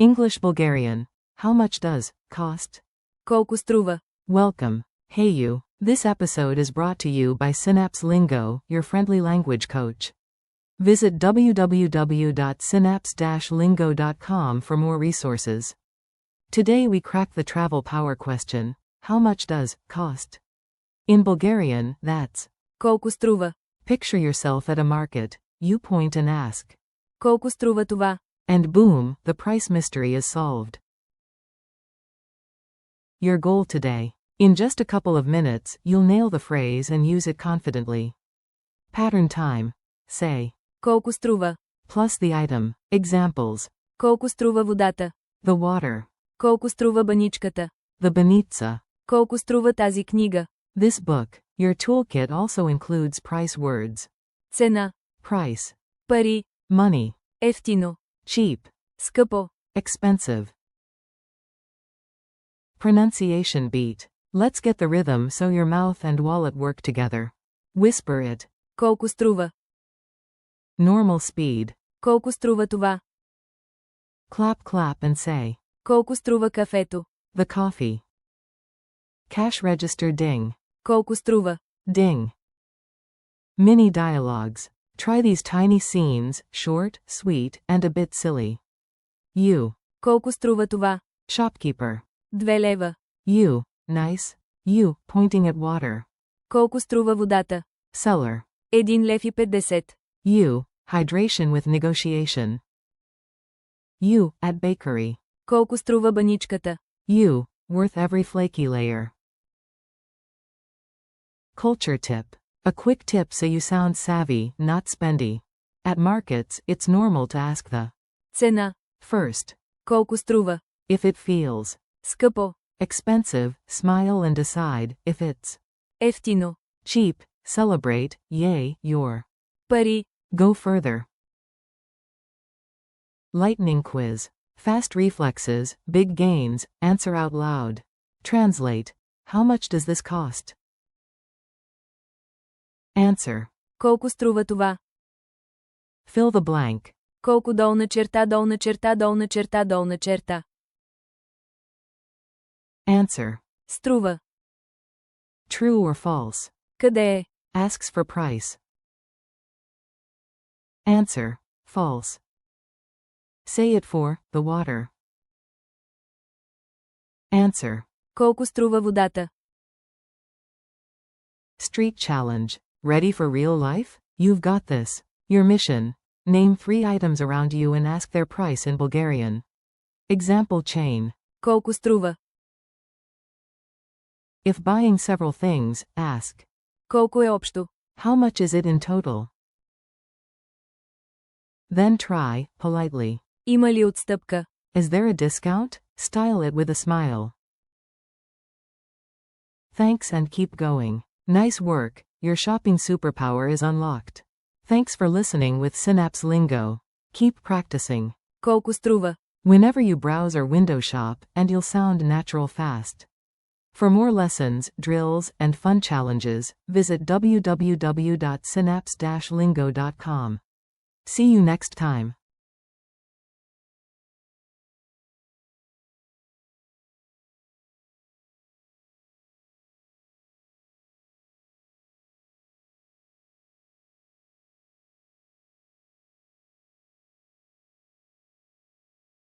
English Bulgarian. How much does cost? Колко струва? Welcome. Hey you. This episode is brought to you by Synapse Lingo, your friendly language coach. Visit www.synapse-lingo.com for more resources. Today we crack the travel power question. How much does cost? In Bulgarian, that's Колко струва? picture yourself at a market. You point and ask. Колко струва това? And boom, the price mystery is solved. Your goal today. In just a couple of minutes, you'll nail the phrase and use it confidently. Pattern time. Say. Колко струва? Plus the item. Examples. Колко струва водата? The water. Колко струва баничката? The banitsa. Колко струва тази книга? This book. Your toolkit also includes price words. Цена. Price. Пари. Money. Ефтино. Cheap. Скъпо. Expensive. Pronunciation beat. Let's get the rhythm so your mouth and wallet work together. Whisper it. Колко струва? Normal speed. Колко струва това? Clap clap and say. Колко струва кафето? The coffee. Cash register ding. Колко струва? Ding. Mini dialogues. Try these tiny scenes, short, sweet, and a bit silly. You. Колко струва това? Shopkeeper. 2 лева. You. Nice. You, pointing at water. Колко струва водата? Seller. 1 лев и 50. You. Hydration with negotiation. You, at bakery. Колко струва баничката? You. Worth every flaky layer. Culture tip. A quick tip so you sound savvy, not spendy. At markets, it's normal to ask the Цена. first. Колко струва? If it feels Скъпо. expensive, smile and decide. If it's Ефтино. cheap, celebrate. Yay, your Пари. go further. Lightning quiz. Fast reflexes, big gains, answer out loud. Translate. How much does this cost? Answer. Колко струва това? Fill the blank. Колко долна черта, долна черта, долна черта, долна черта? Answer. Струва. True or false? Къде е? Asks for price. Answer. False. Say it for the water. Answer. Колко струва водата? Street challenge. Ready for real life? You've got this. Your mission. Name 3 items around you and ask their price in Bulgarian. Example chain. Колко струва? If buying several things, ask. Колко е общо? How much is it in total? Then try, politely. Има ли отстъпка? Is there a discount? Style it with a smile. Thanks and keep going. Nice work, your shopping superpower is unlocked. Thanks for listening with Synapse Lingo. Keep practicing. Колко струва? Whenever you browse or window shop, and you'll sound natural fast. For more lessons, drills, and fun challenges, visit www.synapse-lingo.com. See you next time.